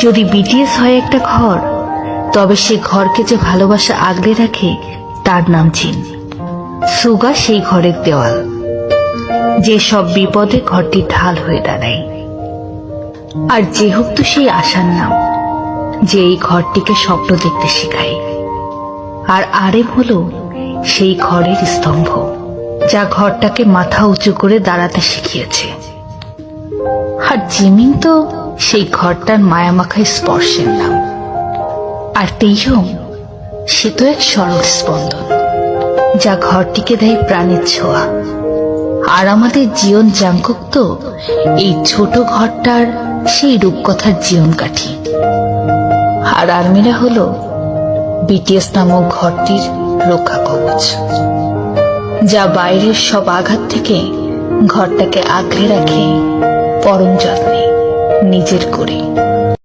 যদি বিটিএস হয় একটা ঘর, তবে সে ঘরকে যে ভালোবাসা আগলে রাখে তার নাম জিন। সুগা সেই ঘরের দেওয়াল, যে সব বিপদে ঘরটি ঢাল হয়ে দাঁড়ায়। আর যেহুক তো সেই আশার নাম, যে এই ঘরটিকে স্বপ্ন দেখতে শেখায়। আর আরেম হলো সেই ঘরের স্তম্ভ, যা ঘরটাকে মাথা উঁচু করে দাঁড়াতে শিখিয়েছে। আর জিমিন তো সেই ঘরটার মায়ামাখায় স্পর্শের নাম। আর তেইয়ং, সে তো এক সরল স্পন্দন, যা ঘরটিকে দেয় প্রাণের ছোঁয়া। আর আমাদের জীবন জাংকুক তো এই ছোট ঘরটার সেই রূপকথার জীবন কাঠি। আর আর্মিরা হলো বিটিএস নামক ঘরটির রক্ষা কবচ, যা বাইরের সব আঘাত থেকে ঘরটাকে আগলে রাখে পরম যত্নে নিজের করে।